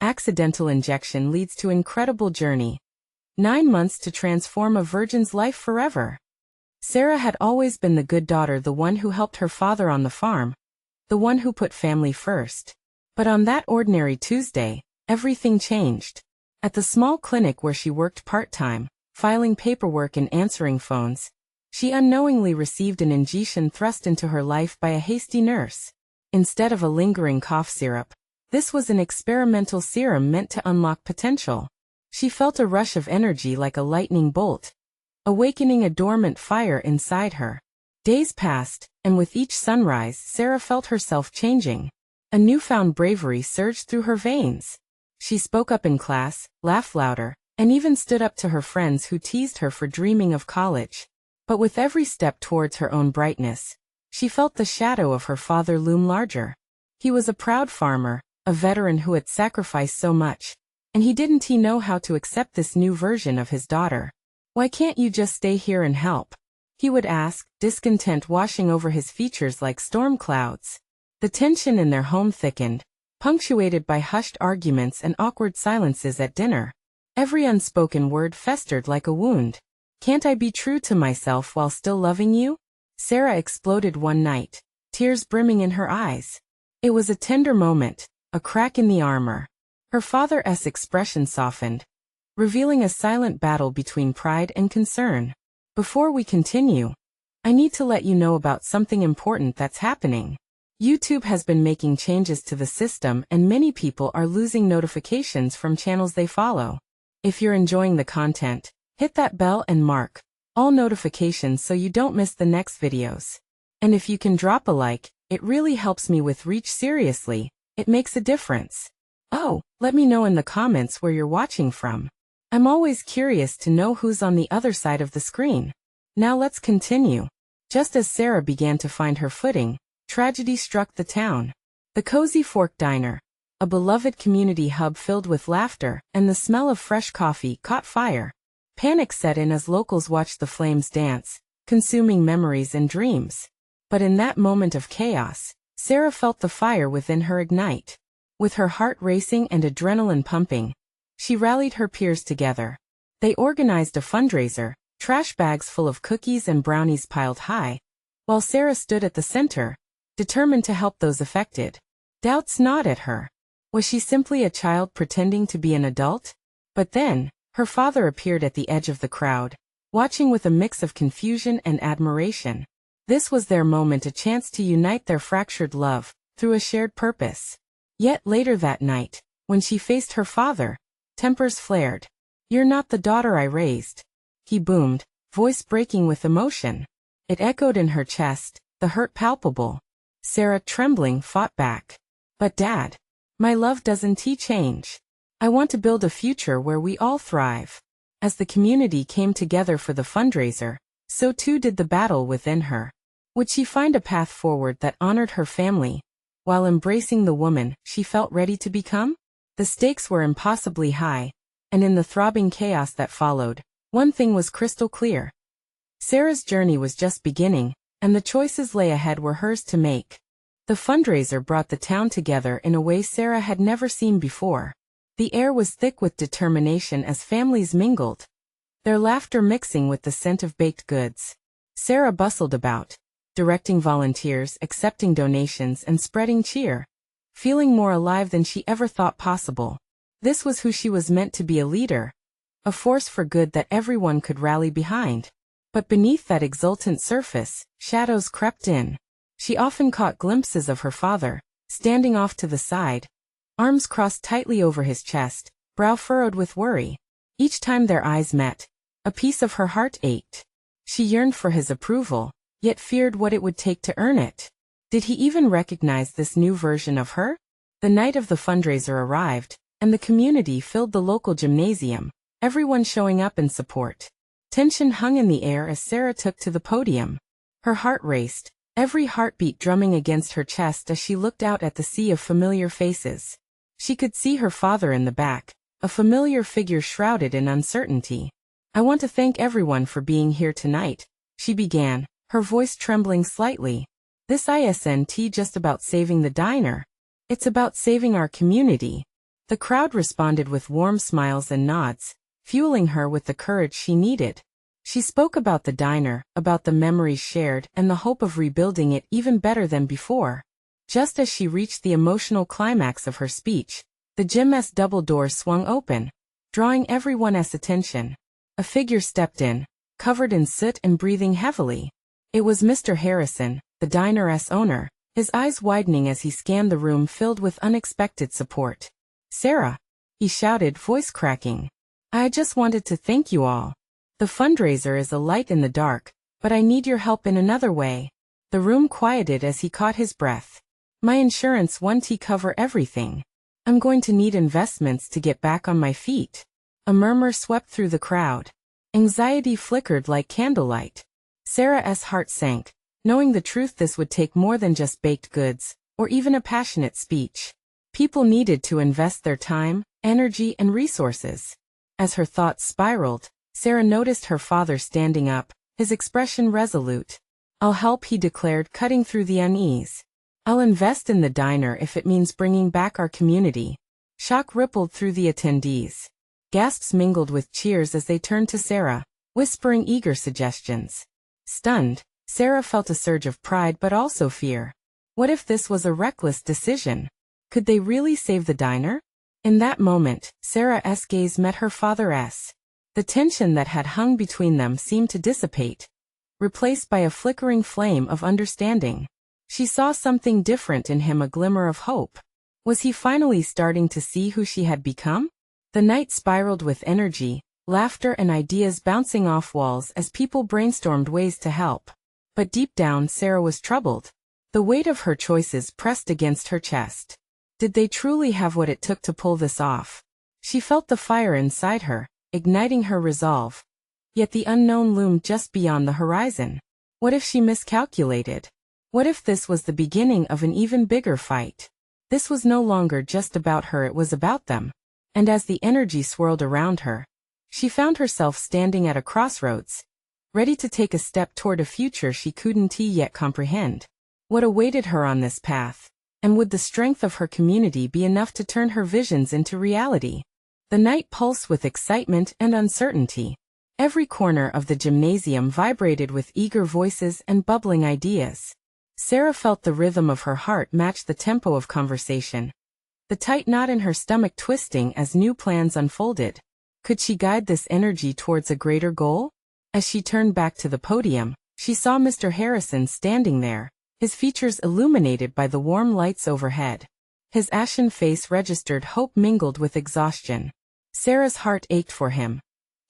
accidental injection leads to incredible journey. 9 months to transform a virgin's life forever. Sarah had always been the good daughter, the one who helped her father on the farm, the one who put family first. But on that ordinary Tuesday, everything changed. At the small clinic where she worked part-time, filing paperwork and answering phones, she unknowingly received an injection thrust into her life by a hasty nurse. Instead of a lingering cough syrup, this was an experimental serum meant to unlock potential. She felt a rush of energy like a lightning bolt, awakening a dormant fire inside her. Days passed, and with each sunrise, Sarah felt herself changing. A newfound bravery surged through her veins. She spoke up in class, laughed louder, and even stood up to her friends who teased her for dreaming of college. But with every step towards her own brightness, she felt the shadow of her father loom larger. He was a proud farmer, a veteran who had sacrificed so much, and didn't he know how to accept this new version of his daughter? "Why can't you just stay here and help?" he would ask, discontent washing over his features like storm clouds. The tension in their home thickened, punctuated by hushed arguments and awkward silences at dinner. Every unspoken word festered like a wound. "Can't I be true to myself while still loving you?" Sarah exploded one night, tears brimming in her eyes. It was a tender moment, a crack in the armor. Her father's expression softened, revealing a silent battle between pride and concern. "Before we continue, I need to let you know about something important that's happening. YouTube has been making changes to the system and many people are losing notifications from channels they follow. If you're enjoying the content, hit that bell and mark all notifications so you don't miss the next videos. And if you can drop a like, it really helps me with reach. Seriously, it makes a difference. Oh, let me know in the comments where you're watching from. I'm always curious to know who's on the other side of the screen. Now let's continue. Just as Sarah began to find her footing, tragedy struck the town. The Cozy Fork Diner, a beloved community hub filled with laughter and the smell of fresh coffee, caught fire. Panic set in as locals watched the flames dance, consuming memories and dreams. But in that moment of chaos, Sarah felt the fire within her ignite. With her heart racing and adrenaline pumping, she rallied her peers together. They organized a fundraiser, trash bags full of cookies and brownies piled high, while Sarah stood at the center, determined to help those affected. Doubts gnawed at her. Was she simply a child pretending to be an adult? But then, her father appeared at the edge of the crowd, watching with a mix of confusion and admiration. This was their moment, a chance to unite their fractured love through a shared purpose. Yet later that night, when she faced her father, tempers flared. "You're not the daughter I raised," he boomed, voice breaking with emotion. It echoed in her chest, the hurt palpable. Sarah, trembling, fought back. "But Dad, my love doesn't change. I want to build a future where we all thrive." As the community came together for the fundraiser, so too did the battle within her. Would she find a path forward that honored her family, while embracing the woman she felt ready to become? The stakes were impossibly high, and in the throbbing chaos that followed, one thing was crystal clear. Sarah's journey was just beginning, and the choices lay ahead were hers to make. The fundraiser brought the town together in a way Sarah had never seen before. The air was thick with determination as families mingled, their laughter mixing with the scent of baked goods. Sarah bustled about, directing volunteers, accepting donations, and spreading cheer, feeling more alive than she ever thought possible. This was who she was meant to be, a leader, a force for good that everyone could rally behind. But beneath that exultant surface, shadows crept in. She often caught glimpses of her father, standing off to the side, arms crossed tightly over his chest, brow furrowed with worry. Each time their eyes met, a piece of her heart ached. She yearned for his approval, yet feared what it would take to earn it. Did he even recognize this new version of her? The night of the fundraiser arrived, and the community filled the local gymnasium, everyone showing up in support. Tension hung in the air as Sarah took to the podium. Her heart raced, every heartbeat drumming against her chest as she looked out at the sea of familiar faces. She could see her father in the back, a familiar figure shrouded in uncertainty. "I want to thank everyone for being here tonight," she began, her voice trembling slightly. "This isn't just about saving the diner. It's about saving our community." The crowd responded with warm smiles and nods, fueling her with the courage she needed. She spoke about the diner, about the memories shared, and the hope of rebuilding it even better than before. Just as she reached the emotional climax of her speech, the gym's double doors swung open, drawing everyone's attention. A figure stepped in, covered in soot and breathing heavily. It was Mr. Harrison, the diner's owner, his eyes widening as he scanned the room filled with unexpected support. "Sarah," he shouted, voice cracking. "I just wanted to thank you all. The fundraiser is a light in the dark, but I need your help in another way." The room quieted as he caught his breath. "My insurance won't cover everything. I'm going to need investments to get back on my feet." A murmur swept through the crowd. Anxiety flickered like candlelight. Sarah's heart sank, knowing the truth this would take more than just baked goods, or even a passionate speech. People needed to invest their time, energy, and resources. As her thoughts spiraled, Sarah noticed her father standing up, his expression resolute. "I'll help," he declared, cutting through the unease. "I'll invest in the diner if it means bringing back our community." Shock rippled through the attendees. Gasps mingled with cheers as they turned to Sarah, whispering eager suggestions. Stunned, Sarah felt a surge of pride but also fear. What if this was a reckless decision? Could they really save the diner? In that moment, Sarah's gaze met her father's. The tension that had hung between them seemed to dissipate, replaced by a flickering flame of understanding. She saw something different in him, a glimmer of hope. Was he finally starting to see who she had become? The night spiraled with energy, laughter and ideas bouncing off walls as people brainstormed ways to help. But deep down, Sarah was troubled. The weight of her choices pressed against her chest. Did they truly have what it took to pull this off? She felt the fire inside her, igniting her resolve. Yet the unknown loomed just beyond the horizon. What if she miscalculated? What if this was the beginning of an even bigger fight? This was no longer just about her, it was about them. And as the energy swirled around her, she found herself standing at a crossroads, ready to take a step toward a future she couldn't yet comprehend. What awaited her on this path? And would the strength of her community be enough to turn her visions into reality? The night pulsed with excitement and uncertainty. Every corner of the gymnasium vibrated with eager voices and bubbling ideas. Sarah felt the rhythm of her heart match the tempo of conversation, the tight knot in her stomach twisting as new plans unfolded. Could she guide this energy towards a greater goal? As she turned back to the podium, she saw Mr. Harrison standing there, his features illuminated by the warm lights overhead. His ashen face registered hope mingled with exhaustion. Sarah's heart ached for him.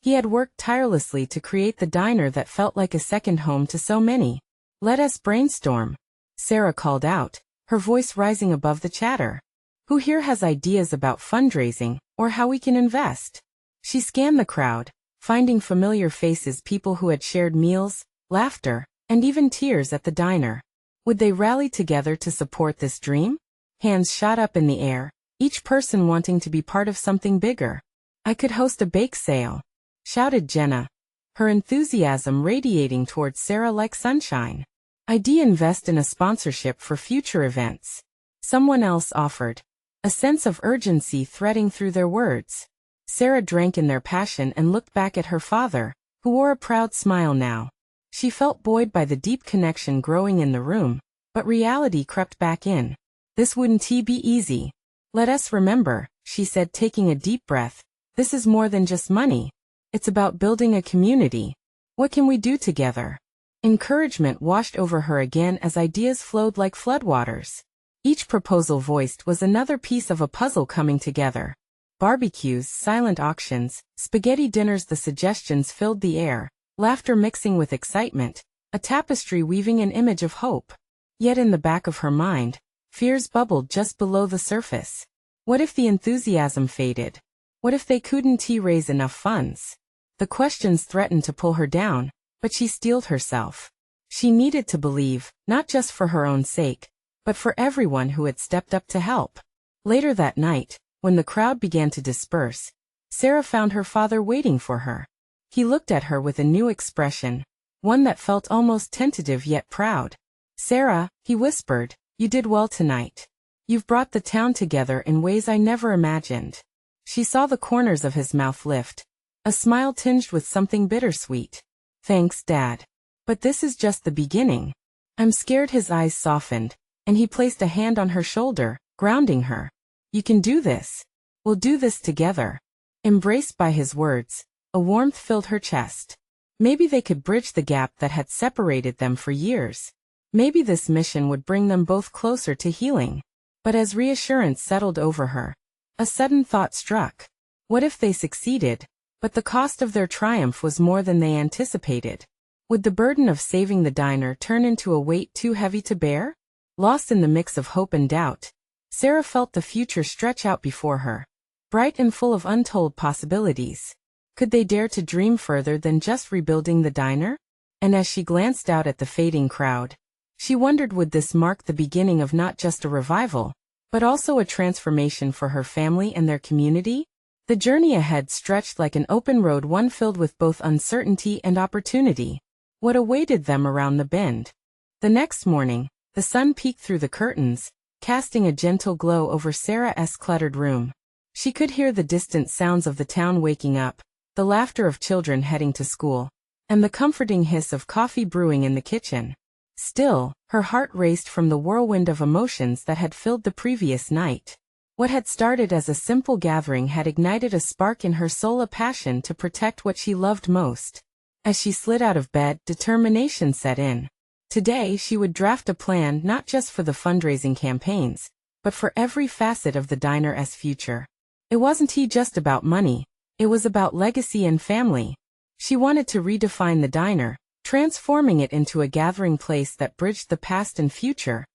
He had worked tirelessly to create the diner that felt like a second home to so many. "Let us brainstorm," Sarah called out, her voice rising above the chatter. "Who here has ideas about fundraising, or how we can invest?" She scanned the crowd, finding familiar faces, people who had shared meals, laughter, and even tears at the diner. Would they rally together to support this dream? Hands shot up in the air, each person wanting to be part of something bigger. "I could host a bake sale," shouted Jenna, her enthusiasm radiating towards Sarah like sunshine. "I'd invest in a sponsorship for future events," someone else offered, a sense of urgency threading through their words. Sarah drank in their passion and looked back at her father, who wore a proud smile now. She felt buoyed by the deep connection growing in the room, but reality crept back in. "This wouldn't be easy. Let us remember," she said, taking a deep breath, "this is more than just money. It's about building a community. What can we do together?" Encouragement washed over her again as ideas flowed like floodwaters. Each proposal voiced was another piece of a puzzle coming together. Barbecues, silent auctions, spaghetti dinners, the suggestions filled the air, laughter mixing with excitement, a tapestry weaving an image of hope. Yet in the back of her mind, fears bubbled just below the surface. What if the enthusiasm faded? What if they couldn't raise enough funds? The questions threatened to pull her down, but she steeled herself. She needed to believe, not just for her own sake, but for everyone who had stepped up to help. Later that night, when the crowd began to disperse, Sarah found her father waiting for her. He looked at her with a new expression, one that felt almost tentative yet proud. "Sarah," he whispered, "you did well tonight. You've brought the town together in ways I never imagined. She saw the corners of his mouth lift, a smile tinged with something bittersweet. Thanks, Dad. But this is just the beginning. I'm scared. His eyes softened, and he placed a hand on her shoulder, grounding her. You can do this. We'll do this together. Embraced by his words, a warmth filled her chest. Maybe they could bridge the gap that had separated them for years. Maybe this mission would bring them both closer to healing. But as reassurance settled over her, a sudden thought struck. What if they succeeded, but the cost of their triumph was more than they anticipated? Would the burden of saving the diner turn into a weight too heavy to bear? Lost in the mix of hope and doubt, Sarah felt the future stretch out before her, bright and full of untold possibilities. Could they dare to dream further than just rebuilding the diner? And as she glanced out at the fading crowd, she wondered, would this mark the beginning of not just a revival, but also a transformation for her family and their community? The journey ahead stretched like an open road, one filled with both uncertainty and opportunity. What awaited them around the bend? The next morning, the sun peeked through the curtains, casting a gentle glow over Sarah's cluttered room. She could hear the distant sounds of the town waking up, the laughter of children heading to school, and the comforting hiss of coffee brewing in the kitchen. Still, her heart raced from the whirlwind of emotions that had filled the previous night. What had started as a simple gathering had ignited a spark in her soul, a passion to protect what she loved most. As she slid out of bed, determination set in. Today she would draft a plan not just for the fundraising campaigns, but for every facet of the diner's future. It wasn't just about money, it was about legacy and family. She wanted to redefine the diner, transforming it into a gathering place that bridged the past and future,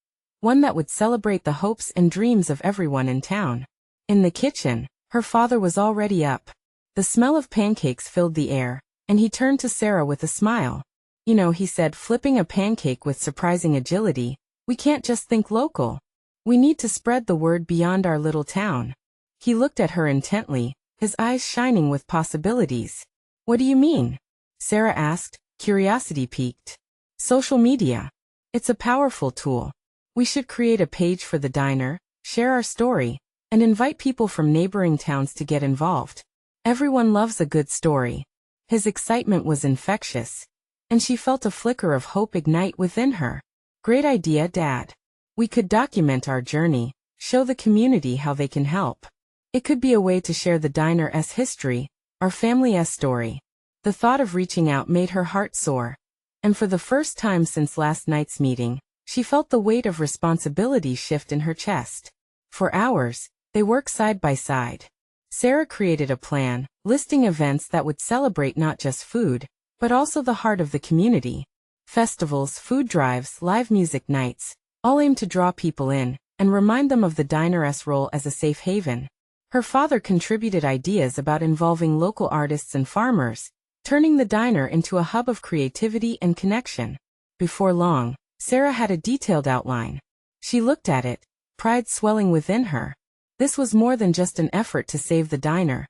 one that would celebrate the hopes and dreams of everyone in town. In the kitchen, her father was already up. The smell of pancakes filled the air, and he turned to Sarah with a smile. You know, he said, flipping a pancake with surprising agility, we can't just think local. We need to spread the word beyond our little town. He looked at her intently, his eyes shining with possibilities. What do you mean? Sarah asked, curiosity piqued. Social media. It's a powerful tool. We should create a page for the diner, share our story, and invite people from neighboring towns to get involved. Everyone loves a good story. His excitement was infectious, and she felt a flicker of hope ignite within her. Great idea, Dad. We could document our journey, show the community how they can help. It could be a way to share the diner's history, our family's story. The thought of reaching out made her heart soar. And for the first time since last night's meeting, she felt the weight of responsibility shift in her chest. For hours, they worked side by side. Sarah created a plan, listing events that would celebrate not just food, but also the heart of the community. Festivals, food drives, live music nights, all aimed to draw people in and remind them of the diner's role as a safe haven. Her father contributed ideas about involving local artists and farmers, turning the diner into a hub of creativity and connection. Before long, Sarah had a detailed outline. She looked at it, pride swelling within her. This was more than just an effort to save the diner.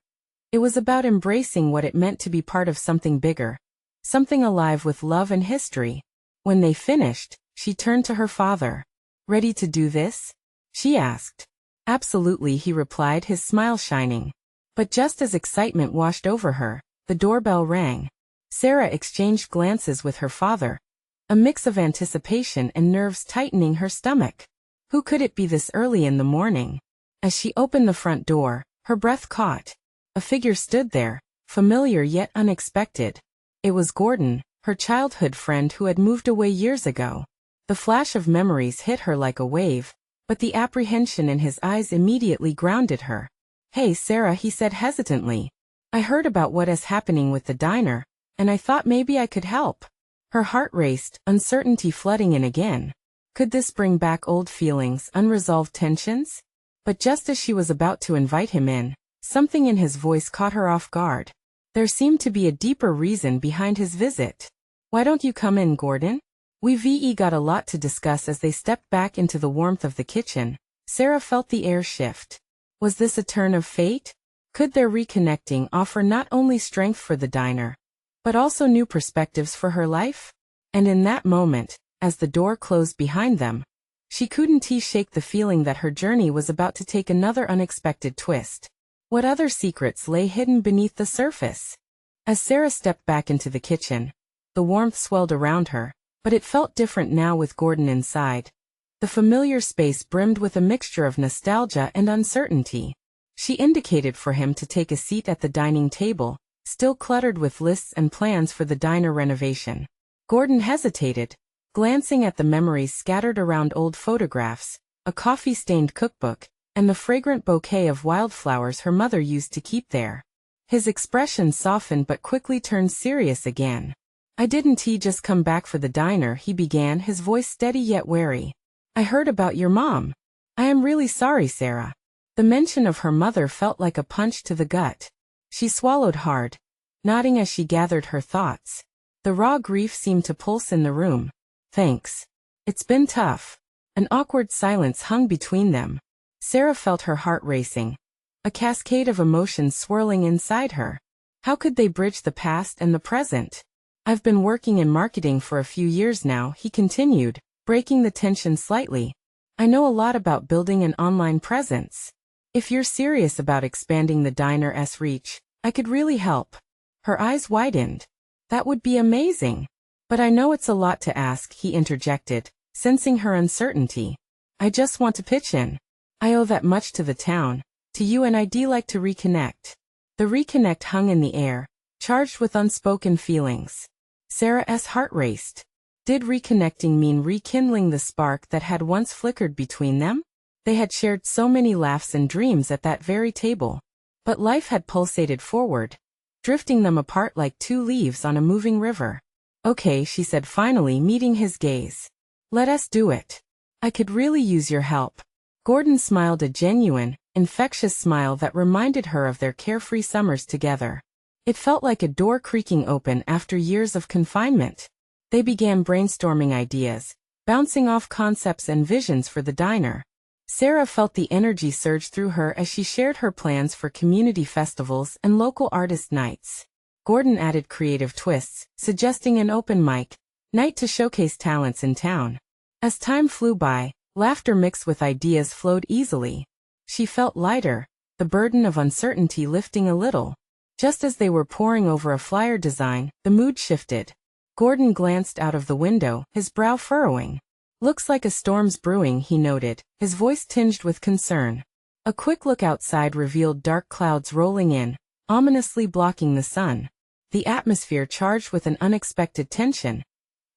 It was about embracing what it meant to be part of something bigger, something alive with love and history. When they finished, she turned to her father. Ready to do this? She asked. Absolutely, he replied, his smile shining. But just as excitement washed over her, the doorbell rang. Sarah exchanged glances with her father, a mix of anticipation and nerves tightening her stomach. Who could it be this early in the morning? As she opened the front door, her breath caught. A figure stood there, familiar yet unexpected. It was Gordon, her childhood friend who had moved away years ago. The flash of memories hit her like a wave, but the apprehension in his eyes immediately grounded her. Hey Sarah, he said hesitantly. I heard about what is happening with the diner, and I thought maybe I could help. Her heart raced, uncertainty flooding in again. Could this bring back old feelings, unresolved tensions? But just as she was about to invite him in, something in his voice caught her off guard. There seemed to be a deeper reason behind his visit. Why don't you come in, Gordon? We've got a lot to discuss. As they stepped back into the warmth of the kitchen, Sarah felt the air shift. Was this a turn of fate? Could their reconnecting offer not only strength for the diner, but also new perspectives for her life? And in that moment, as the door closed behind them, She couldn't shake the feeling that her journey was about to take another unexpected twist. What other secrets lay hidden beneath the surface? As Sarah stepped back into the kitchen, the warmth swelled around her, but it felt different now with Gordon inside. The familiar space brimmed with a mixture of nostalgia and uncertainty. She indicated for him to take a seat at the dining table, still cluttered with lists and plans for the diner renovation. Gordon hesitated, glancing at the memories scattered around old photographs, a coffee-stained cookbook, and the fragrant bouquet of wildflowers her mother used to keep there. His expression softened but quickly turned serious again. "I didn't just come back for the diner," he began, his voice steady yet wary. "I heard about your mom. I am really sorry, Sarah." The mention of her mother felt like a punch to the gut. She swallowed hard, nodding as she gathered her thoughts. The raw grief seemed to pulse in the room. "Thanks. It's been tough." An awkward silence hung between them. Sarah felt her heart racing, a cascade of emotions swirling inside her. How could they bridge the past and the present? "I've been working in marketing for a few years now," he continued, breaking the tension slightly. "I know a lot about building an online presence. If you're serious about expanding the diner's reach, I could really help." Her eyes widened. "That would be amazing. But I know it's a lot to ask," he interjected, sensing her uncertainty. "I just want to pitch in. I owe that much to the town, to you, and I'd like to reconnect." The reconnect hung in the air, charged with unspoken feelings. Sarah's heart raced. Did reconnecting mean rekindling the spark that had once flickered between them? They had shared so many laughs and dreams at that very table. But life had pulsated forward, drifting them apart like two leaves on a moving river. "Okay," she said, finally meeting his gaze. "Let us do it. I could really use your help." Gordon smiled, a genuine, infectious smile that reminded her of their carefree summers together. It felt like a door creaking open after years of confinement. They began brainstorming ideas, bouncing off concepts and visions for the diner. Sarah felt the energy surge through her as she shared her plans for community festivals and local artist nights. Gordon added creative twists, suggesting an open mic night to showcase talents in town. As time flew by, laughter mixed with ideas flowed easily. She felt lighter, the burden of uncertainty lifting a little. Just as they were poring over a flyer design, the mood shifted. Gordon glanced out of the window, his brow furrowing. "Looks like a storm's brewing," he noted, his voice tinged with concern. A quick look outside revealed dark clouds rolling in, ominously blocking the sun. The atmosphere charged with an unexpected tension.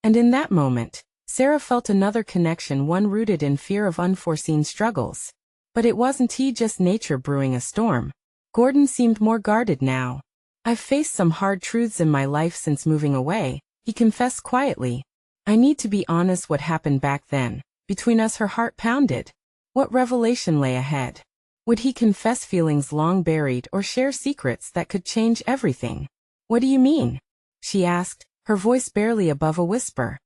And in that moment, Sarah felt another connection, one rooted in fear of unforeseen struggles. But it wasn't just nature brewing a storm. Gordon seemed more guarded now. "I've faced some hard truths in my life since moving away," he confessed quietly. "I need to be honest, what happened back then, between us?" Her heart pounded. What revelation lay ahead? Would he confess feelings long buried or share secrets that could change everything? "What do you mean?" she asked, her voice barely above a whisper.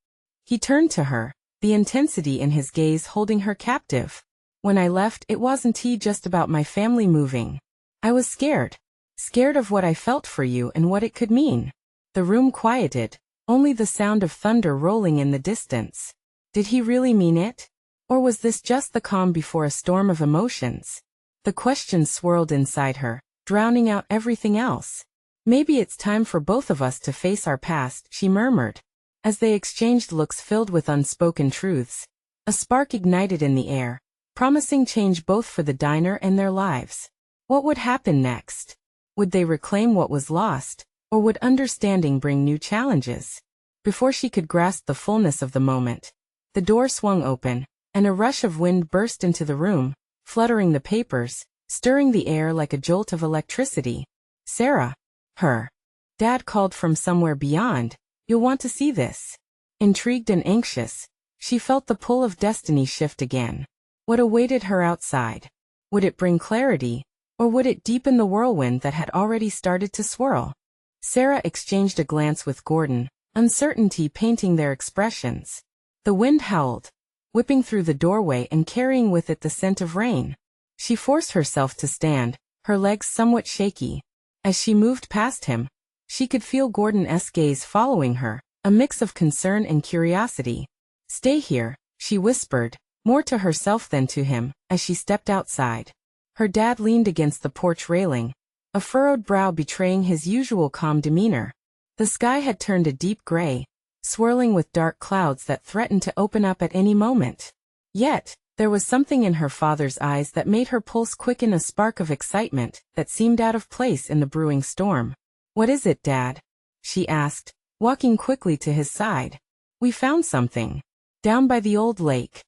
He turned to her, the intensity in his gaze holding her captive. "When I left, it wasn't just about my family moving. I was scared. Scared of what I felt for you and what it could mean." The room quieted, only the sound of thunder rolling in the distance. Did he really mean it? Or was this just the calm before a storm of emotions? The questions swirled inside her, drowning out everything else. "Maybe it's time for both of us to face our past," she murmured. As they exchanged looks filled with unspoken truths, a spark ignited in the air, promising change both for the diner and their lives. What would happen next? Would they reclaim what was lost, or would understanding bring new challenges? Before she could grasp the fullness of the moment, the door swung open, and a rush of wind burst into the room, fluttering the papers, stirring the air like a jolt of electricity. "Sarah." Her dad called from somewhere beyond. "You'll want to see this." Intrigued and anxious, she felt the pull of destiny shift again. What awaited her outside? Would it bring clarity, or would it deepen the whirlwind that had already started to swirl? Sarah exchanged a glance with Gordon, uncertainty painting their expressions. The wind howled, whipping through the doorway and carrying with it the scent of rain. She forced herself to stand, her legs somewhat shaky. As she moved past him, she could feel Gordon's gaze following her, a mix of concern and curiosity. "Stay here," she whispered, more to herself than to him, as she stepped outside. Her dad leaned against the porch railing, a furrowed brow betraying his usual calm demeanor. The sky had turned a deep gray, swirling with dark clouds that threatened to open up at any moment. Yet, there was something in her father's eyes that made her pulse quicken, a spark of excitement that seemed out of place in the brewing storm. "What is it, Dad?" she asked, walking quickly to his side. "We found something. Down by the old lake."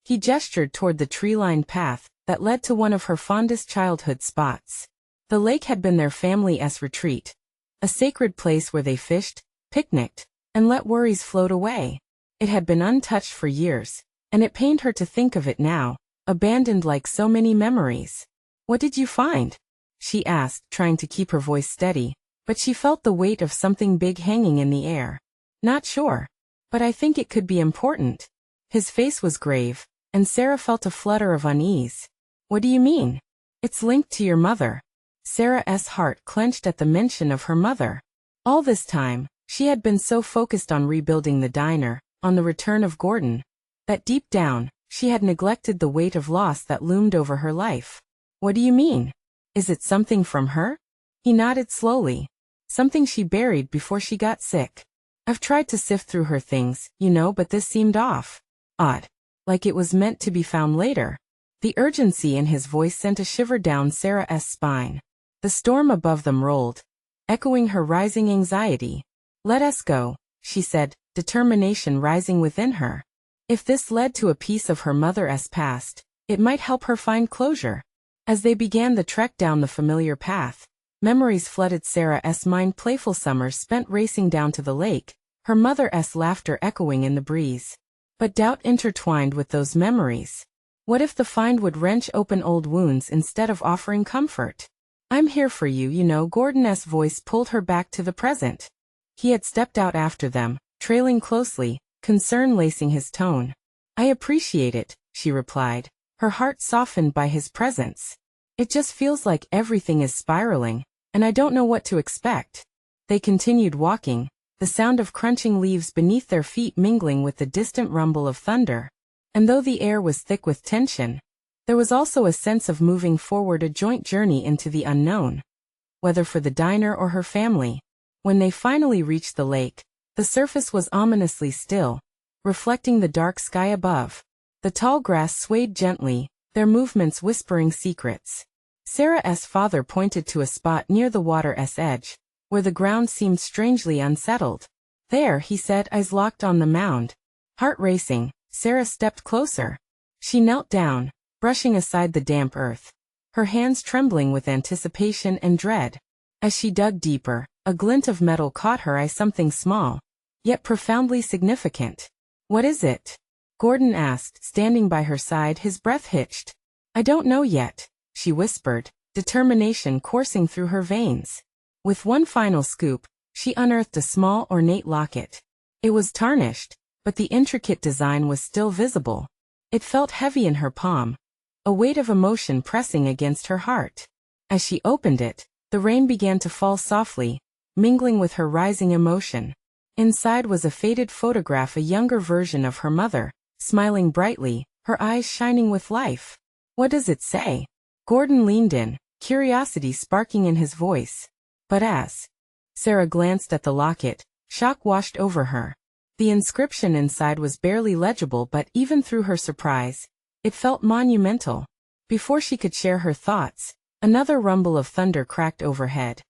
He gestured toward the tree-lined path that led to one of her fondest childhood spots. The lake had been their family's retreat, a sacred place where they fished, picnicked, and let worries float away. It had been untouched for years, and it pained her to think of it now, abandoned like so many memories. "What did you find?" she asked, trying to keep her voice steady, but she felt the weight of something big hanging in the air. "Not sure. But I think it could be important." His face was grave, and Sarah felt a flutter of unease. "What do you mean?" "It's linked to your mother." Sarah's heart clenched at the mention of her mother. All this time, she had been so focused on rebuilding the diner, on the return of Gordon, that deep down, she had neglected the weight of loss that loomed over her life. "What do you mean? Is it something from her?" He nodded slowly. "Something she buried before she got sick. I've tried to sift through her things, but this seemed off. Odd. Like it was meant to be found later." The urgency in his voice sent a shiver down Sarah's spine. The storm above them rolled, echoing her rising anxiety. "Let us go," she said, determination rising within her. If this led to a piece of her mother's past, it might help her find closure. As they began the trek down the familiar path, memories flooded Sarah's mind, playful summers spent racing down to the lake, her mother's laughter echoing in the breeze. But doubt intertwined with those memories. What if the find would wrench open old wounds instead of offering comfort? "I'm here for you, Gordon's voice pulled her back to the present. He had stepped out after them, trailing closely, concern lacing his tone. "I appreciate it," she replied, her heart softened by his presence. "It just feels like everything is spiraling, and I don't know what to expect." They continued walking, the sound of crunching leaves beneath their feet mingling with the distant rumble of thunder. And though the air was thick with tension, there was also a sense of moving forward, a joint journey into the unknown. Whether for the diner or her family. When they finally reached the lake, the surface was ominously still, reflecting the dark sky above. The tall grass swayed gently, their movements whispering secrets. Sarah's father pointed to a spot near the water's edge, where the ground seemed strangely unsettled. "There," he said, eyes locked on the mound. Heart racing, Sarah stepped closer. She knelt down, brushing aside the damp earth, her hands trembling with anticipation and dread. As she dug deeper, a glint of metal caught her eye, something small, yet profoundly significant. "What is it?" Gordon asked, standing by her side, his breath hitched. "I don't know yet," she whispered, determination coursing through her veins. With one final scoop, she unearthed a small ornate locket. It was tarnished, but the intricate design was still visible. It felt heavy in her palm, a weight of emotion pressing against her heart. As she opened it, the rain began to fall softly, mingling with her rising emotion. Inside was a faded photograph, a younger version of her mother, smiling brightly, her eyes shining with life. "What does it say?" Gordon leaned in, curiosity sparking in his voice. But as Sarah glanced at the locket, shock washed over her. The inscription inside was barely legible, but even through her surprise, it felt monumental. Before she could share her thoughts, another rumble of thunder cracked overhead,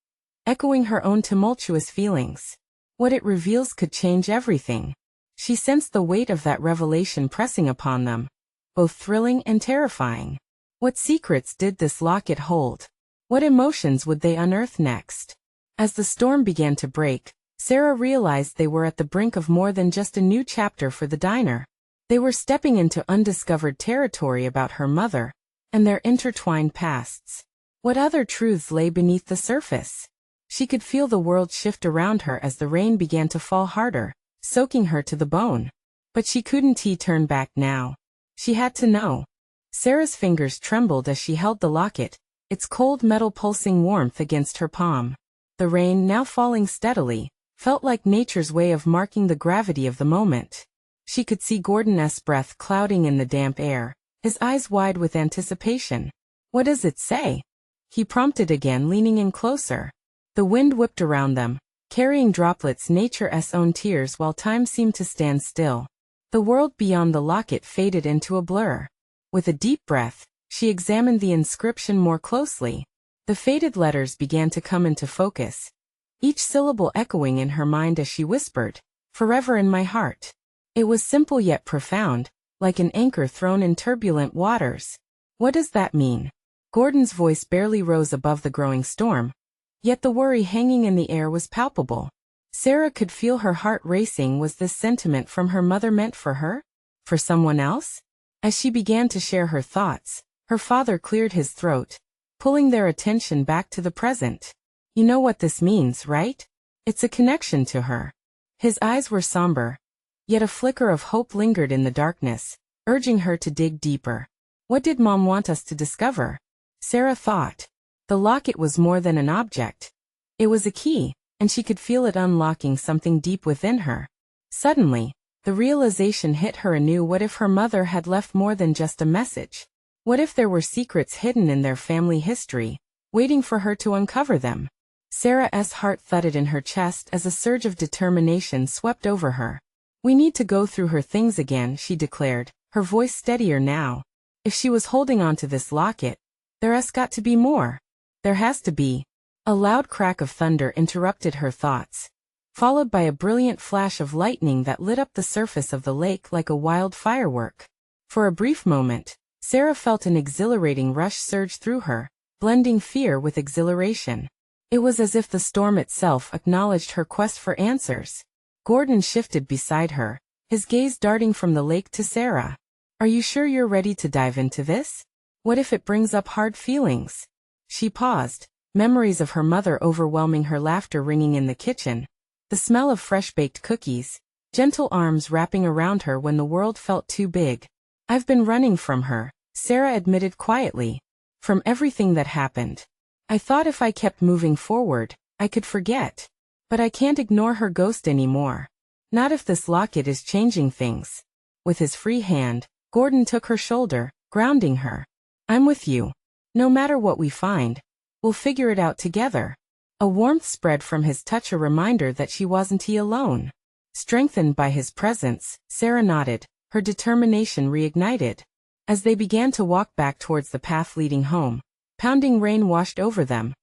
echoing her own tumultuous feelings. What it reveals could change everything. She sensed the weight of that revelation pressing upon them, both thrilling and terrifying. What secrets did this locket hold? What emotions would they unearth next? As the storm began to break, Sarah realized they were at the brink of more than just a new chapter for the diner. They were stepping into undiscovered territory about her mother and their intertwined pasts. What other truths lay beneath the surface? She could feel the world shift around her as the rain began to fall harder, soaking her to the bone. But she couldn't turn back now. She had to know. Sarah's fingers trembled as she held the locket, its cold metal pulsing warmth against her palm. The rain, now falling steadily, felt like nature's way of marking the gravity of the moment. She could see Gordon's breath clouding in the damp air, his eyes wide with anticipation. "What does it say?" he prompted again, leaning in closer. The wind whipped around them, carrying droplets nature's own tears while time seemed to stand still. The world beyond the locket faded into a blur. With a deep breath, she examined the inscription more closely. The faded letters began to come into focus, each syllable echoing in her mind as she whispered, "Forever in my heart." It was simple yet profound, like an anchor thrown in turbulent waters. "What does that mean?" Gordon's voice barely rose above the growing storm, yet the worry hanging in the air was palpable. Sarah could feel her heart racing. Was this sentiment from her mother meant for her? For someone else? As she began to share her thoughts, her father cleared his throat, pulling their attention back to the present. "You know what this means, right? It's a connection to her." His eyes were somber, yet a flicker of hope lingered in the darkness, urging her to dig deeper. What did Mom want us to discover? Sarah thought. The locket was more than an object. It was a key, and she could feel it unlocking something deep within her. Suddenly, the realization hit her anew. What if her mother had left more than just a message? What if there were secrets hidden in their family history, waiting for her to uncover them? Sarah's heart thudded in her chest as a surge of determination swept over her. "We need to go through her things again," she declared, her voice steadier now. If she was holding on to this locket, there's got to be more. There has to be. A loud crack of thunder interrupted her thoughts, followed by a brilliant flash of lightning that lit up the surface of the lake like a wild firework. For a brief moment, Sarah felt an exhilarating rush surge through her, blending fear with exhilaration. It was as if the storm itself acknowledged her quest for answers. Gordon shifted beside her, his gaze darting from the lake to Sarah. "Are you sure you're ready to dive into this? What if it brings up hard feelings?" She paused, memories of her mother overwhelming her, laughter ringing in the kitchen, the smell of fresh-baked cookies, gentle arms wrapping around her when the world felt too big. "I've been running from her," Sarah admitted quietly. "From everything that happened. I thought if I kept moving forward, I could forget. But I can't ignore her ghost anymore. Not if this locket is changing things." With his free hand, Gordon took her shoulder, grounding her. "I'm with you. No matter what we find, we'll figure it out together." A warmth spread from his touch, a reminder that she wasn't alone. Strengthened by his presence, Sarah nodded, her determination reignited. As they began to walk back towards the path leading home, pounding rain washed over them.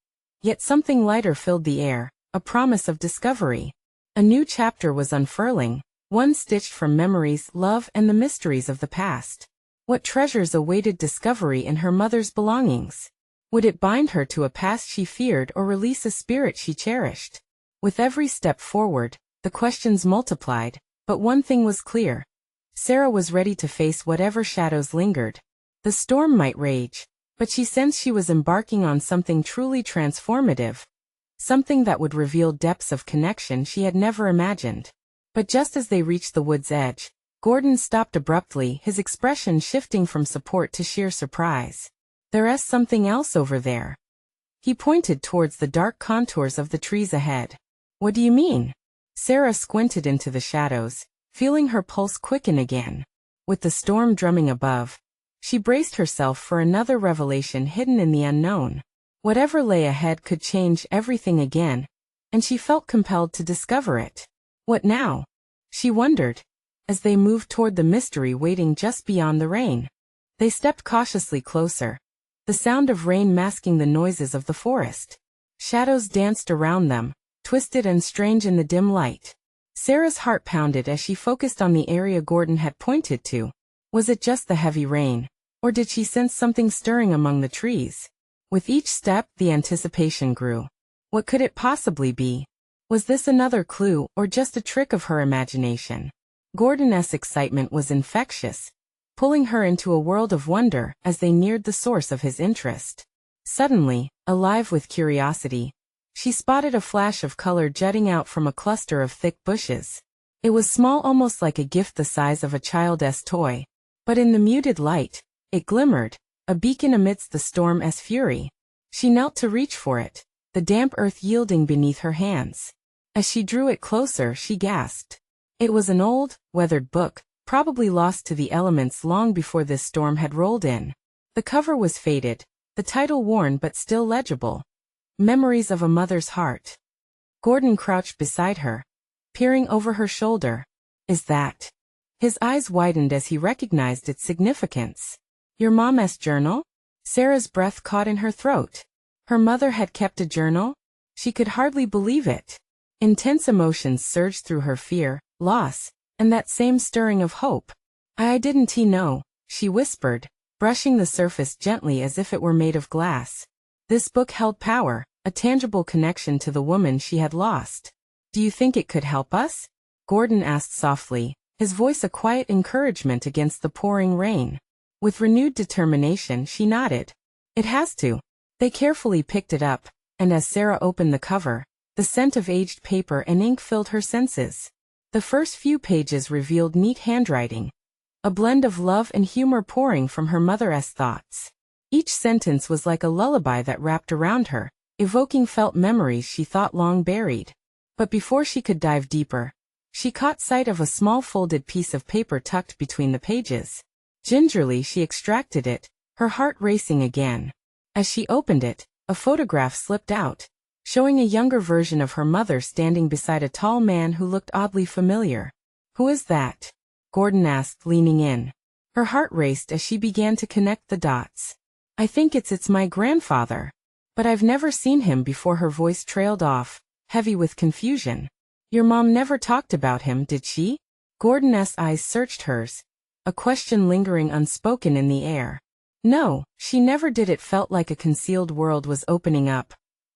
Yet something lighter filled the air, a promise of discovery. A new chapter was unfurling, one stitched from memories, love, and the mysteries of the past. What treasures awaited discovery in her mother's belongings? Would it bind her to a past she feared or release a spirit she cherished? With every step forward, the questions multiplied, but one thing was clear. Sarah was ready to face whatever shadows lingered. The storm might rage, but she sensed she was embarking on something truly transformative. Something that would reveal depths of connection she had never imagined. But just as they reached the wood's edge, Gordon stopped abruptly, his expression shifting from support to sheer surprise. "There's something else over there." He pointed towards the dark contours of the trees ahead. "What do you mean?" Sarah squinted into the shadows, feeling her pulse quicken again. With the storm drumming above, she braced herself for another revelation hidden in the unknown. Whatever lay ahead could change everything again, and she felt compelled to discover it. What now? She wondered, as they moved toward the mystery waiting just beyond the rain. They stepped cautiously closer, the sound of rain masking the noises of the forest. Shadows danced around them, twisted and strange in the dim light. Sarah's heart pounded as she focused on the area Gordon had pointed to. Was it just the heavy rain, or did she sense something stirring among the trees? With each step, the anticipation grew. What could it possibly be? Was this another clue, or just a trick of her imagination? Gordon's excitement was infectious, pulling her into a world of wonder as they neared the source of his interest. Suddenly, alive with curiosity, she spotted a flash of color jutting out from a cluster of thick bushes. It was small, almost like a gift the size of a child's toy, but in the muted light, it glimmered, a beacon amidst the storm's fury. She knelt to reach for it, the damp earth yielding beneath her hands. As she drew it closer, she gasped. It was an old, weathered book, probably lost to the elements long before this storm had rolled in. The cover was faded, the title worn but still legible. Memories of a Mother's Heart. Gordon crouched beside her, peering over her shoulder. Is that? His eyes widened as he recognized its significance. Your mom's journal? Sarah's breath caught in her throat. Her mother had kept a journal? She could hardly believe it. Intense emotions surged through her: fear, loss, and that same stirring of hope. I didn't he know, she whispered, brushing the surface gently as if it were made of glass. This book held power, a tangible connection to the woman she had lost. Do you think it could help us? Gordon asked softly, his voice a quiet encouragement against the pouring rain. With renewed determination she nodded. It has to. They carefully picked it up, and as Sarah opened the cover, the scent of aged paper and ink filled her senses. The first few pages revealed neat handwriting, a blend of love and humor pouring from her mother's thoughts. Each sentence was like a lullaby that wrapped around her, evoking felt memories she thought long buried. But before she could dive deeper, she caught sight of a small folded piece of paper tucked between the pages. Gingerly she extracted it, her heart racing again. As she opened it, a photograph slipped out, showing a younger version of her mother standing beside a tall man who looked oddly familiar. Who is that? Gordon asked, leaning in. Her heart raced as she began to connect the dots. I think it's my grandfather. But I've never seen him before. Her voice trailed off, heavy with confusion. Your mom never talked about him, did she? Gordon's eyes searched hers, a question lingering unspoken in the air. No, she never did. It felt like a concealed world was opening up,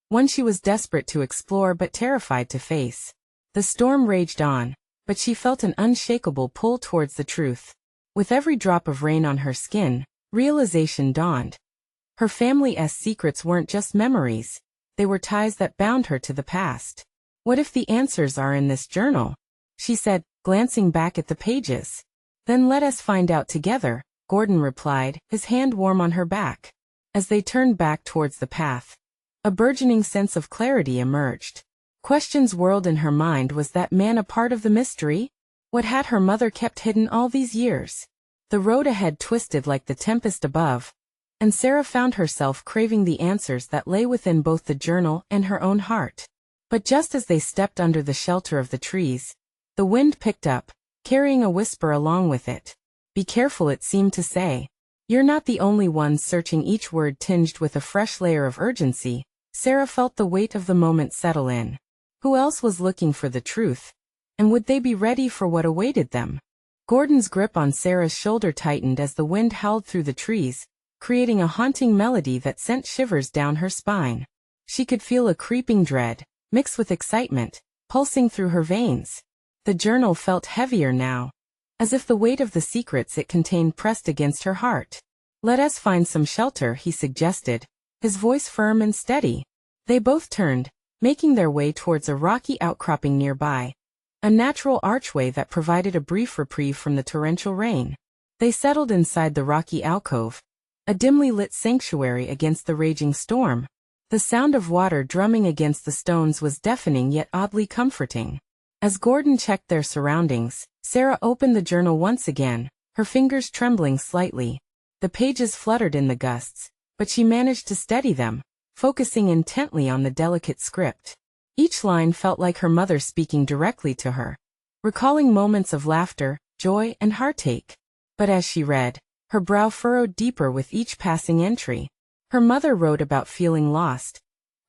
one she was desperate to explore but terrified to face. The storm raged on, but she felt an unshakable pull towards the truth. With every drop of rain on her skin, realization dawned. Her family's secrets weren't just memories, they were ties that bound her to the past. What if the answers are in this journal? She said, glancing back at the pages. Then let us find out together, Gordon replied, his hand warm on her back. As they turned back towards the path, a burgeoning sense of clarity emerged. Questions whirled in her mind. Was that man a part of the mystery? What had her mother kept hidden all these years? The road ahead twisted like the tempest above, and Sarah found herself craving the answers that lay within both the journal and her own heart. But just as they stepped under the shelter of the trees, the wind picked up, carrying a whisper along with it. Be careful, it seemed to say. You're not the only one searching, each word tinged with a fresh layer of urgency. Sarah felt the weight of the moment settle in. Who else was looking for the truth? And would they be ready for what awaited them? Gordon's grip on Sarah's shoulder tightened as the wind howled through the trees, creating a haunting melody that sent shivers down her spine. She could feel a creeping dread, mixed with excitement, pulsing through her veins. The journal felt heavier now, as if the weight of the secrets it contained pressed against her heart. Let us find some shelter, he suggested, his voice firm and steady. They both turned, making their way towards a rocky outcropping nearby, a natural archway that provided a brief reprieve from the torrential rain. They settled inside the rocky alcove, a dimly lit sanctuary against the raging storm. The sound of water drumming against the stones was deafening yet oddly comforting. As Gordon checked their surroundings, Sarah opened the journal once again, her fingers trembling slightly. The pages fluttered in the gusts, but she managed to steady them, focusing intently on the delicate script. Each line felt like her mother speaking directly to her, recalling moments of laughter, joy, and heartache. But as she read, her brow furrowed deeper with each passing entry. Her mother wrote about feeling lost,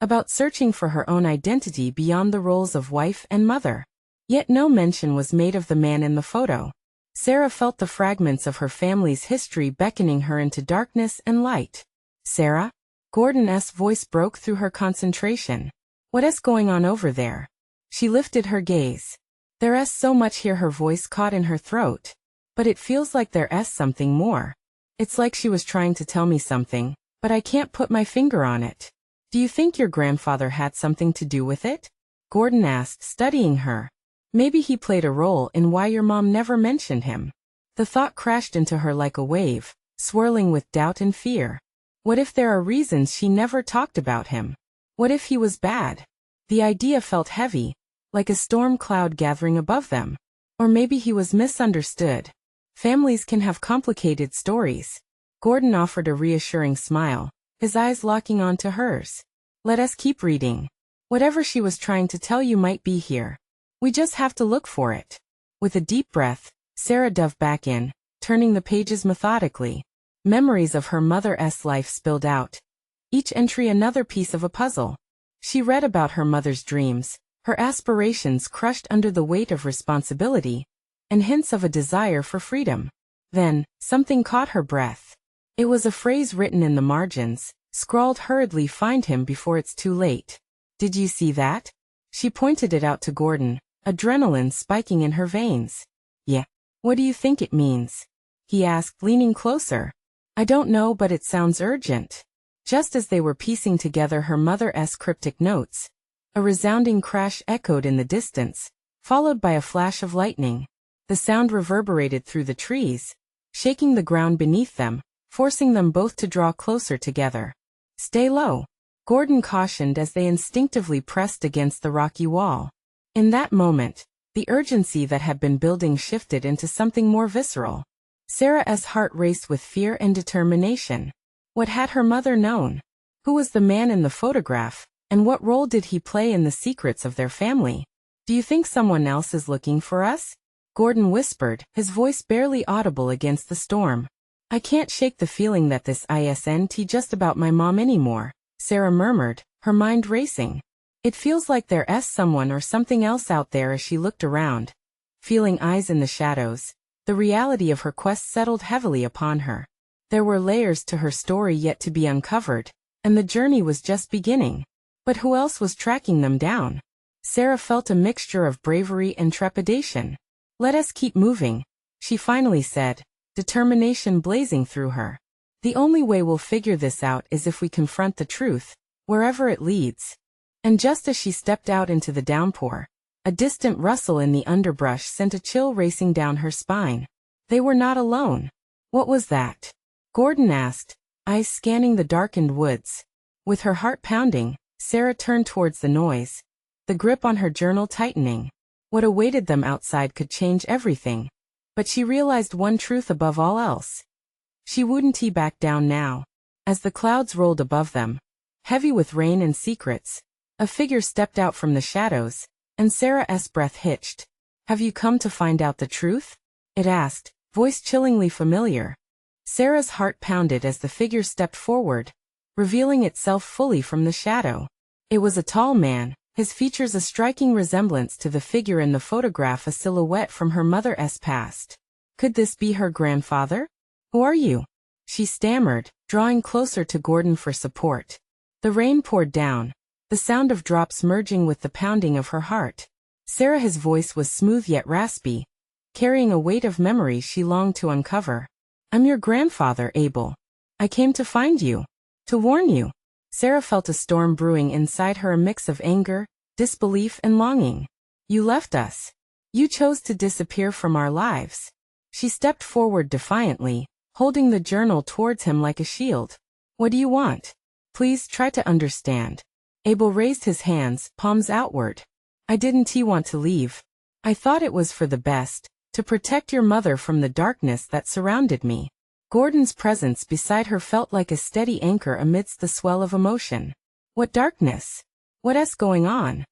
about searching for her own identity beyond the roles of wife and mother. Yet no mention was made of the man in the photo. Sarah felt the fragments of her family's history beckoning her into darkness and light. Sarah? Gordon's voice broke through her concentration. What's going on over there? She lifted her gaze. There's so much here. Her voice caught in her throat. But it feels like there's something more. It's like she was trying to tell me something, but I can't put my finger on it. Do you think your grandfather had something to do with it? Gordon asked, studying her. Maybe he played a role in why your mom never mentioned him. The thought crashed into her like a wave, swirling with doubt and fear. What if there are reasons she never talked about him? What if he was bad? The idea felt heavy, like a storm cloud gathering above them. Or maybe he was misunderstood, Families can have complicated stories. Gordon offered a reassuring smile, his eyes locking onto hers. Let us keep reading. Whatever she was trying to tell you might be here. We just have to look for it. With a deep breath, Sarah dove back in, turning the pages methodically. Memories of her mother's life spilled out. Each entry another piece of a puzzle. She read about her mother's dreams, her aspirations crushed under the weight of responsibility, and hints of a desire for freedom. Then, something caught her breath. It was a phrase written in the margins, scrawled hurriedly, "Find him before it's too late." Did you see that? She pointed it out to Gordon, adrenaline spiking in her veins. Yeah. What do you think it means? He asked, leaning closer. I don't know, but it sounds urgent. Just as they were piecing together her mother's cryptic notes, a resounding crash echoed in the distance, followed by a flash of lightning. The sound reverberated through the trees, shaking the ground beneath them, forcing them both to draw closer together. Stay low, Gordon cautioned as they instinctively pressed against the rocky wall. In that moment, the urgency that had been building shifted into something more visceral. Sarah's heart raced with fear and determination. What had her mother known? Who was the man in the photograph, and what role did he play in the secrets of their family? Do you think someone else is looking for us? Gordon whispered, his voice barely audible against the storm. I can't shake the feeling that this isn't just about my mom anymore, Sarah murmured, her mind racing. It feels like there's someone or something else out there. As she looked around, feeling eyes in the shadows, the reality of her quest settled heavily upon her. There were layers to her story yet to be uncovered, and the journey was just beginning. But who else was tracking them down? Sarah felt a mixture of bravery and trepidation. Let us keep moving, she finally said, determination blazing through her. The only way we'll figure this out is if we confront the truth, wherever it leads. And just as she stepped out into the downpour, a distant rustle in the underbrush sent a chill racing down her spine. They were not alone. What was that? Gordon asked, eyes scanning the darkened woods. With her heart pounding, Sarah turned towards the noise, the grip on her journal tightening. What awaited them outside could change everything. But she realized one truth above all else. She wouldn't back down now. As the clouds rolled above them, heavy with rain and secrets, a figure stepped out from the shadows, and Sarah's breath hitched. Have you come to find out the truth? It asked, voice chillingly familiar. Sarah's heart pounded as the figure stepped forward, revealing itself fully from the shadow. It was a tall man, his features a striking resemblance to the figure in the photograph, a silhouette from her mother's past. Could this be her grandfather? Who are you? She stammered, drawing closer to Gordon for support. The rain poured down, the sound of drops merging with the pounding of her heart. Sarah's voice was smooth yet raspy, carrying a weight of memories she longed to uncover. I'm your grandfather, Abel. I came to find you. To warn you. Sarah felt a storm brewing inside her, a mix of anger, disbelief, and longing. You left us. You chose to disappear from our lives. She stepped forward defiantly, holding the journal towards him like a shield. What do you want? Please try to understand. Abel raised his hands, palms outward. I didn't want to leave. I thought it was for the best, to protect your mother from the darkness that surrounded me. Gordon's presence beside her felt like a steady anchor amidst the swell of emotion. What darkness? What's going on?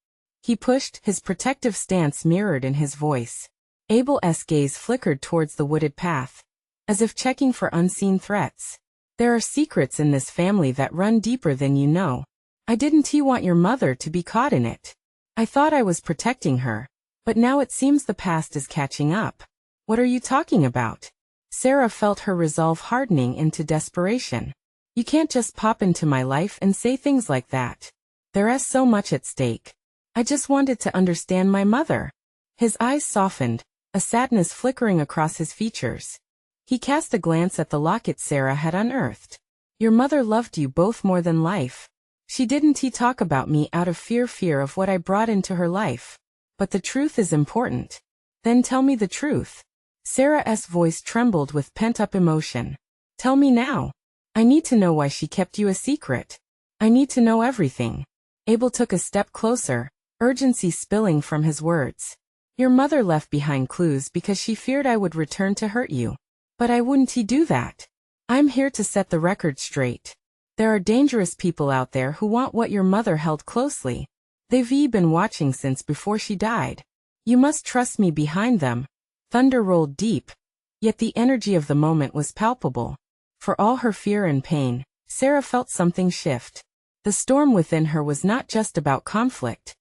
He pushed, his protective stance mirrored in his voice. Abel's gaze flickered towards the wooded path, as if checking for unseen threats. There are secrets in this family that run deeper than you know. I didn't want your mother to be caught in it. I thought I was protecting her, but now it seems the past is catching up. What are you talking about? Sarah felt her resolve hardening into desperation. You can't just pop into my life and say things like that. There's so much at stake. I just wanted to understand my mother. His eyes softened, a sadness flickering across his features. He cast a glance at the locket Sarah had unearthed. Your mother loved you both more than life. She didn't talk about me out of fear of what I brought into her life. But the truth is important. Then tell me the truth. Sarah's voice trembled with pent-up emotion. Tell me now. I need to know why she kept you a secret. I need to know everything. Abel took a step closer, urgency spilling from his words. Your mother left behind clues because she feared I would return to hurt you. But I wouldn't do that. I'm here to set the record straight. There are dangerous people out there who want what your mother held closely. They've been watching since before she died. You must trust me behind them. Thunder rolled deep. Yet the energy of the moment was palpable. For all her fear and pain, Sarah felt something shift. The storm within her was not just about conflict.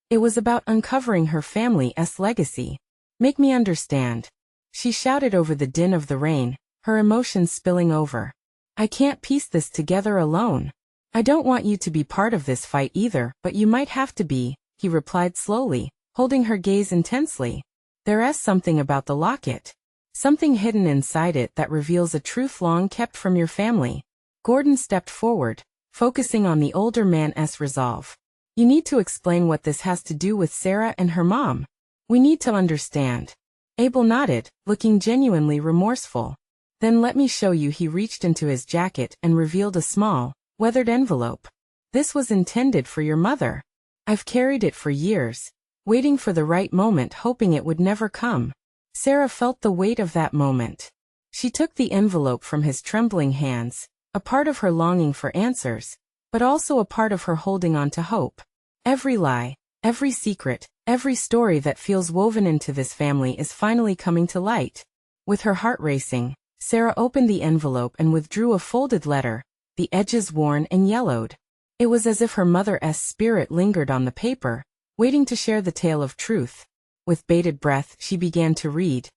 It was about uncovering her family's legacy. Make me understand. She shouted over the din of the rain, her emotions spilling over. I can't piece this together alone. I don't want you to be part of this fight either, but you might have to be, he replied slowly, holding her gaze intensely. There's something about the locket. Something hidden inside it that reveals a truth long kept from your family. Gordon stepped forward, focusing on the older man's resolve. You need to explain what this has to do with Sarah and her mom. We need to understand. Abel nodded, looking genuinely remorseful. Then let me show you. He reached into his jacket and revealed a small, weathered envelope. This was intended for your mother. I've carried it for years, waiting for the right moment, hoping it would never come. Sarah felt the weight of that moment. She took the envelope from his trembling hands, a part of her longing for answers, but also a part of her holding on to hope. Every lie, every secret, every story that feels woven into this family is finally coming to light. With her heart racing, Sarah opened the envelope and withdrew a folded letter, the edges worn and yellowed. It was as if her mother's spirit lingered on the paper, waiting to share the tale of truth. With bated breath, she began to read,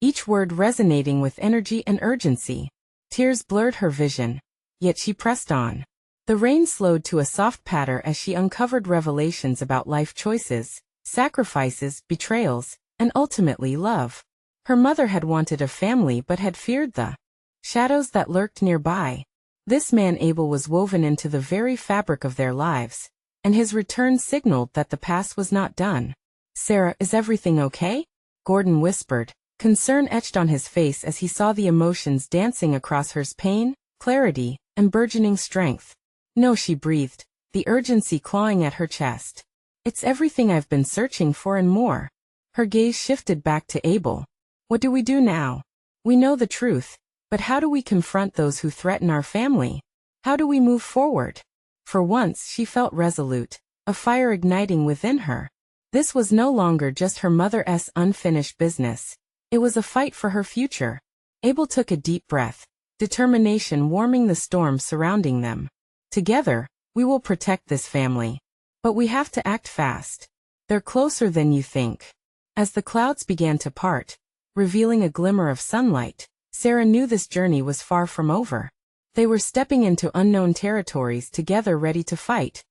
each word resonating with energy and urgency. Tears blurred her vision, yet she pressed on. The rain slowed to a soft patter as she uncovered revelations about life choices, sacrifices, betrayals, and ultimately love. Her mother had wanted a family but had feared the shadows that lurked nearby. This man Abel was woven into the very fabric of their lives, and his return signaled that the past was not done. Sarah, is everything okay? Gordon whispered, concern etched on his face as he saw the emotions dancing across hers: pain, clarity, and burgeoning strength. No, she breathed, the urgency clawing at her chest. It's everything I've been searching for and more. Her gaze shifted back to Abel. What do we do now? We know the truth, but how do we confront those who threaten our family? How do we move forward? For once she felt resolute, a fire igniting within her. This was no longer just her mother's unfinished business. It was a fight for her future. Abel took a deep breath, determination warming the storm surrounding them. Together, we will protect this family. But we have to act fast. They're closer than you think. As the clouds began to part, revealing a glimmer of sunlight, Sarah knew this journey was far from over. They were stepping into unknown territories together, ready to fight,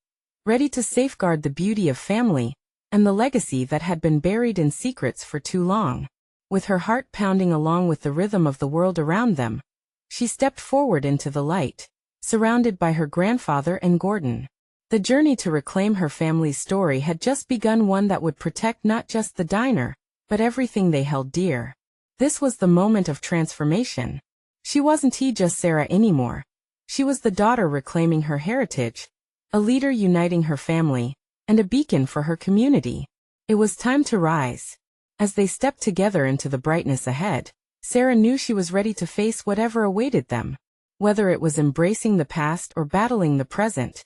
ready to safeguard the beauty of family, and the legacy that had been buried in secrets for too long. With her heart pounding along with the rhythm of the world around them, she stepped forward into the light, surrounded by her grandfather and Gordon. The journey to reclaim her family's story had just begun, one that would protect not just the diner, but everything they held dear. This was the moment of transformation. She wasn't just Sarah anymore. She was the daughter reclaiming her heritage, a leader uniting her family, and a beacon for her community. It was time to rise. As they stepped together into the brightness ahead, Sarah knew she was ready to face whatever awaited them. Whether it was embracing the past or battling the present,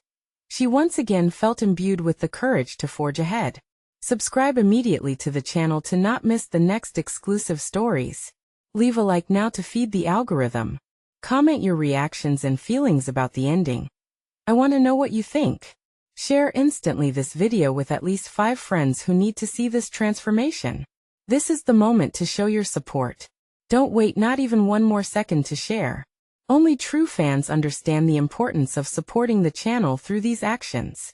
she once again felt imbued with the courage to forge ahead. Subscribe immediately to the channel to not miss the next exclusive stories. Leave a like now to feed the algorithm. Comment your reactions and feelings about the ending. I want to know what you think. Share instantly this video with at least 5 friends who need to see this transformation. This is the moment to show your support. Don't wait not even one more second to share. Only true fans understand the importance of supporting the channel through these actions.